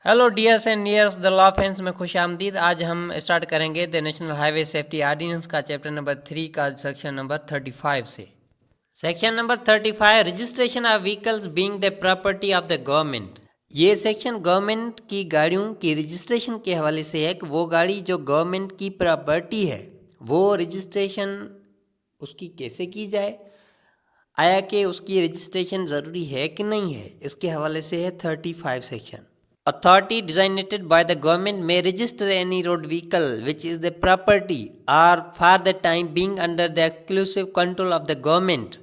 Hello ڈیئرس and نیئرس the law fans میں خوش آمدید. آج ہم اسٹارٹ کریں گے دا نیشنل ہائی وے سیفٹی آرڈیننس کا چیپٹر نمبر 3 کا سیکشن نمبر 35 سے. Section number 35 registration of vehicles being the property of the government. یہ سیکشن گورنمنٹ کی گاڑیوں کی رجسٹریشن کے حوالے سے ہے کہ وہ گاڑی جو گورنمنٹ کی پراپرٹی ہے وہ رجسٹریشن اس کی کیسے کی جائے، آیا کہ اس کی رجسٹریشن ضروری ہے کہ نہیں ہے، اس کے حوالے سے ہے 35 section. Authority designated by the government may register any road vehicle which is the property or for the time being under the exclusive control of the government.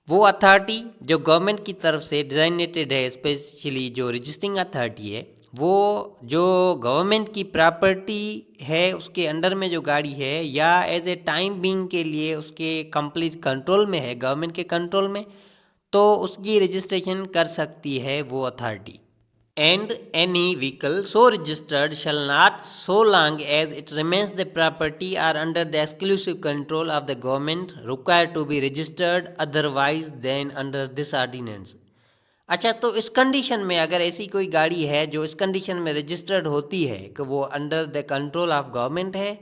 وہ اتھارٹی جو گورنمنٹ کی طرف سے ڈیزائنیٹڈ ہے، اسپیشلی جو رجسٹرنگ اتھارٹی ہے، وہ جو گورنمنٹ کی پراپرٹی ہے اس کے انڈر میں جو گاڑی ہے یا ایز اے ٹائم بینگ کے لیے اس کے کمپلیٹ کنٹرول میں ہے، گورنمنٹ کے کنٹرول میں، تو اس کی رجسٹریشن کر سکتی ہے وہ authority. And any vehicle so registered shall not, so long as it remains the property or under the exclusive control of the government, require to be registered otherwise than under this ordinance. اچھا، تو اس condition میں اگر ایسی کوئی گاڑی ہے جو اس condition میں رجسٹرڈ ہوتی ہے کہ وہ under the control of government ہے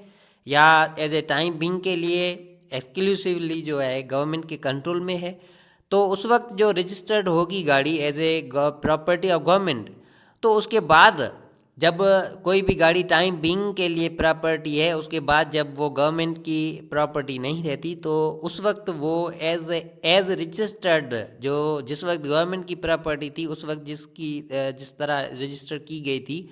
یا ایز اے ٹائم بینگ کے لیے ایکسکلوسیولی جو ہے گورنمنٹ کے کنٹرول میں ہے، تو اس وقت جو رجسٹرڈ ہوگی گاڑی as a property of government, تو اس کے بعد جب کوئی بھی گاڑی ٹائم بینگ کے لیے پراپرٹی ہے، اس کے بعد جب وہ گورنمنٹ کی پراپرٹی نہیں رہتی تو اس وقت وہ ایز رجسٹرڈ جو جس وقت گورنمنٹ کی پراپرٹی تھی اس وقت جس طرح رجسٹر کی گئی تھی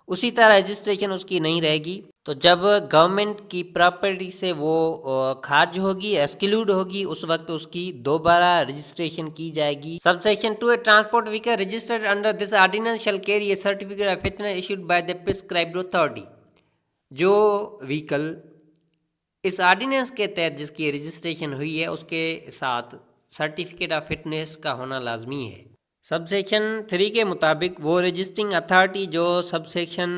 اسی طرح رجسٹریشن اس کی نہیں رہے گی. تو جب گورنمنٹ کی پراپرٹی سے وہ خارج ہوگی، ایکسکلوڈ ہوگی، اس وقت اس کی دوبارہ رجسٹریشن کی جائے گی. Sub section 2 a transport vehicle registered under this ordinance shall carry a certificate of fitness issued by the prescribed authority. جو وہیکل اس آرڈیننس کے تحت جس کی رجسٹریشن ہوئی ہے اس کے ساتھ سرٹیفکیٹ آف فٹنس کا ہونا لازمی ہے. سب سیکشن 3 کے مطابق وہ رجسٹرنگ اتھارٹی جو سب سیکشن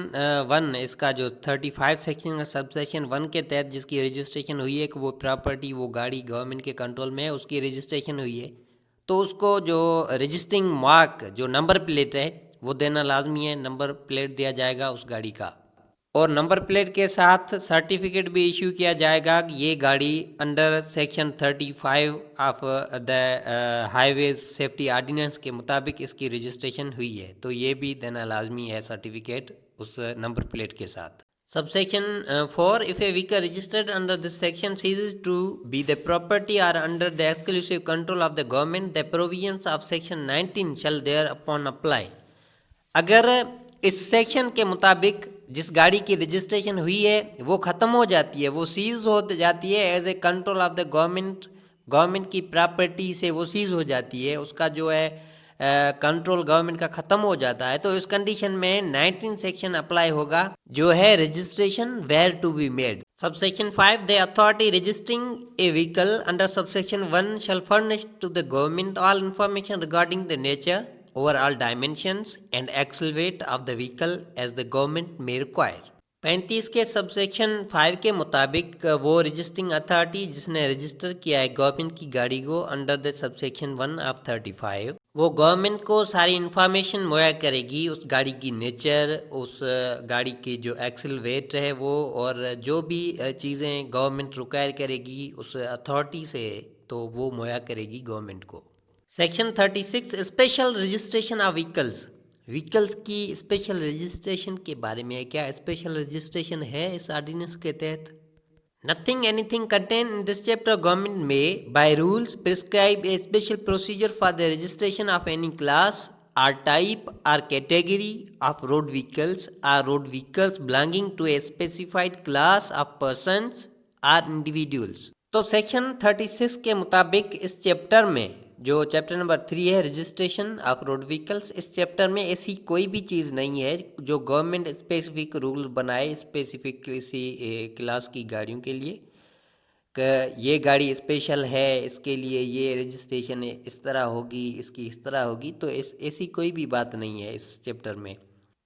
1 اس کا جو 35 سیکشن سب سیکشن 1 کے تحت جس کی رجسٹریشن ہوئی ہے کہ وہ پراپرٹی وہ گاڑی گورنمنٹ کے کنٹرول میں ہے، اس کی رجسٹریشن ہوئی ہے، تو اس کو جو رجسٹرنگ مارک جو نمبر پلیٹ ہے وہ دینا لازمی ہے. نمبر پلیٹ دیا جائے گا اس گاڑی کا، اور نمبر پلیٹ کے ساتھ سرٹیفکیٹ بھی ایشو کیا جائے گا کہ یہ گاڑی under section 35 of the highways safety ordinance کے مطابق اس کی رجسٹریشن ہوئی ہے، تو یہ بھی دینا لازمی ہے سرٹیفکیٹ اس نمبر پلیٹ کے ساتھ. Sub section 4 if a vehicle registered under this section ceases to be the property or under the exclusive control of the government, the provisions of section 19 shall thereupon apply. اگر اس section کے مطابق جس گاڑی کی registration ہوئی ہے وہ ختم ہو جاتی ہے، وہ سیز ہو جاتی ہے as a control of the government کی پراپرٹی سے وہ سیز ہو جاتی ہے، اس کا جو ہے کنٹرول گورنمنٹ کا ختم ہو جاتا ہے، تو اس کنڈیشن میں 19 سیکشن اپلائی ہوگا جو ہے registration where to be made. Sub section 5 the authority registering a vehicle under subsection 1 shall furnish to the government all information regarding the nature, overall dimensions and axle weight of the vehicle as the government may require. 35 کے سب section 5 کے مطابق وہ registering authority جس نے register کیا ہے government کی گاڑی کو under the sub section 1 of 35، وہ گورنمنٹ کو ساری انفارمیشن مہیا کرے گی اس گاڑی کی نیچر، اس گاڑی کی جو ایکسل ویٹ ہے وہ، اور جو بھی چیزیں گورنمنٹ ریکوائر کرے گی اس اتھارٹی سے تو وہ مہیا کرے گی گورنمنٹ کو. Section 36 special registration of vehicles کی اسپیشل رجسٹریشن کے بارے میں. کیا اسپیشل رجسٹریشن ہے اس آرڈیننس کے تحت؟ Nothing anything contained in this chapter government may by rules prescribe a special procedure for the registration of any class or type or category of road vehicles or road vehicles belonging to a specified class of persons or individuals. تو section 36 کے مطابق اس chapter میں جو chapter number 3 ہے registration of road vehicles, اس chapter میں ایسی کوئی بھی چیز نہیں ہے جو گورنمنٹ اسپیسیفک رول بنائے اسپیسیفک کسی کلاس کی گاڑیوں کے لیے کہ یہ گاڑی اسپیشل ہے، اس کے لیے یہ رجسٹریشن اس طرح ہوگی، اس کی اس طرح ہوگی، تو ایسی کوئی بھی بات نہیں ہے اس چیپٹر میں.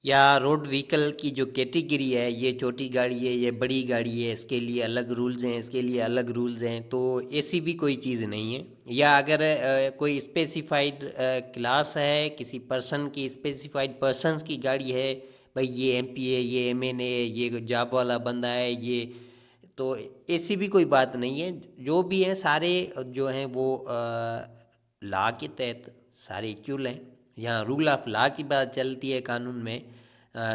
یا روڈ وہیکل کی جو کیٹیگری ہے، یہ چھوٹی گاڑی ہے، یہ بڑی گاڑی ہے، اس کے لیے الگ رولز ہیں، اس کے لیے الگ رولز ہیں، تو ایسی بھی کوئی چیز نہیں ہے۔ یا اگر کوئی اسپیسیفائڈ کلاس ہے، کسی پرسن کی اسپیسیفائڈ پرسنس کی گاڑی ہے، بھائی یہ ایم پی ہے، یہ ایم این اے ہے، یہ جاب والا بندہ ہے، یہ، تو ایسی بھی کوئی بات نہیں ہے۔ جو بھی ہے سارے جو ہیں وہ لا کے تحت سارے ایکول ہیں۔ یہاں رول آف لا کی بات چلتی ہے قانون میں،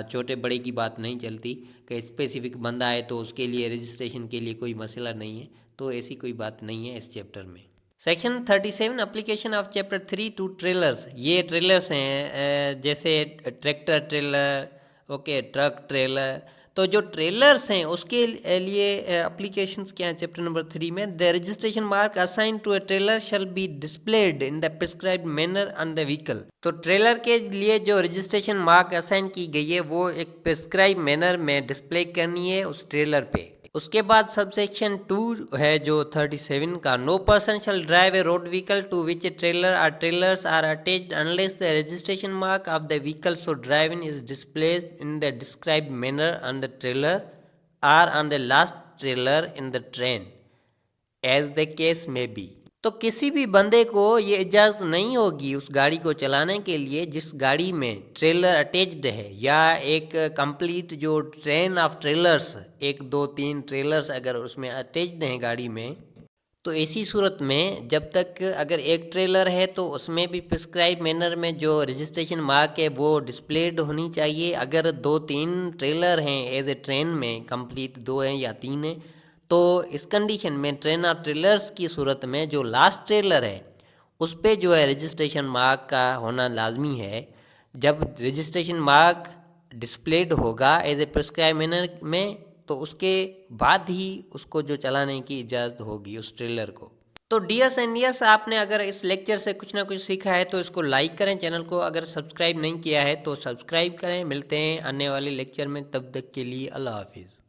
چھوٹے بڑے کی بات نہیں چلتی کہ اسپیسیفک بندہ ہے تو اس کے لیے رجسٹریشن کے لیے کوئی مسئلہ نہیں ہے، تو ایسی کوئی بات نہیں ہے اس چیپٹر میں۔ Section 37 application of chapter 3 to trailers, یہ ٹریلرز ہیں جیسے tractor trailer, okay, truck trailer, تو جو ٹریلرز ہیں اس کے لیے اپلیکیشنز کیا ہیں چیپٹر نمبر 3 میں؟ The registration mark assign to a trailer shall be displayed in the prescribed manner on the vehicle, تو ٹریلر کے لیے جو رجسٹریشن مارک اسائن کی گئی ہے وہ ایک پرسکرائب مینر میں ڈسپلے کرنی ہے اس ٹریلر پہ۔ اس کے بعد سب سیکشن 2 ہے جو 37 کا، no person shall drive a road vehicle to which a trailer or trailers are attached unless the registration mark of the vehicle so driven is displayed in the described manner on the trailer or on the last trailer in the train as the case may be. تو کسی بھی بندے کو یہ اجازت نہیں ہوگی اس گاڑی کو چلانے کے لیے جس گاڑی میں ٹریلر اٹیچڈ ہے، یا ایک کمپلیٹ جو ٹرین آف ٹریلرز، 1 2 3 ٹریلرز اگر اس میں اٹیچڈ ہیں گاڑی میں، تو ایسی صورت میں جب تک اگر ایک ٹریلر ہے تو اس میں بھی پرسکرائب مینر میں جو رجسٹریشن مارک ہے وہ ڈسپلیڈ ہونی چاہیے۔ اگر 2 3 ٹریلر ہیں ایز اے ٹرین میں، کمپلیٹ 2 ہیں یا 3 ہیں، تو اس کنڈیشن میں ٹرین آف ٹریلرز کی صورت میں جو لاسٹ ٹریلر ہے اس پہ جو ہے رجسٹریشن مارک کا ہونا لازمی ہے۔ جب رجسٹریشن مارک ڈسپلیڈ ہوگا ایز اے پرسکرائب مینر میں، تو اس کے بعد ہی اس کو جو چلانے کی اجازت ہوگی اس ٹریلر کو۔ تو ڈیئرس اینڈ ڈیئرس، آپ نے اگر اس لیکچر سے کچھ نہ کچھ سیکھا ہے تو اس کو لائک کریں، چینل کو اگر سبسکرائب نہیں کیا ہے تو سبسکرائب کریں۔ ملتے ہیں آنے والے لیکچر میں، تب تک کے لیے اللہ حافظ۔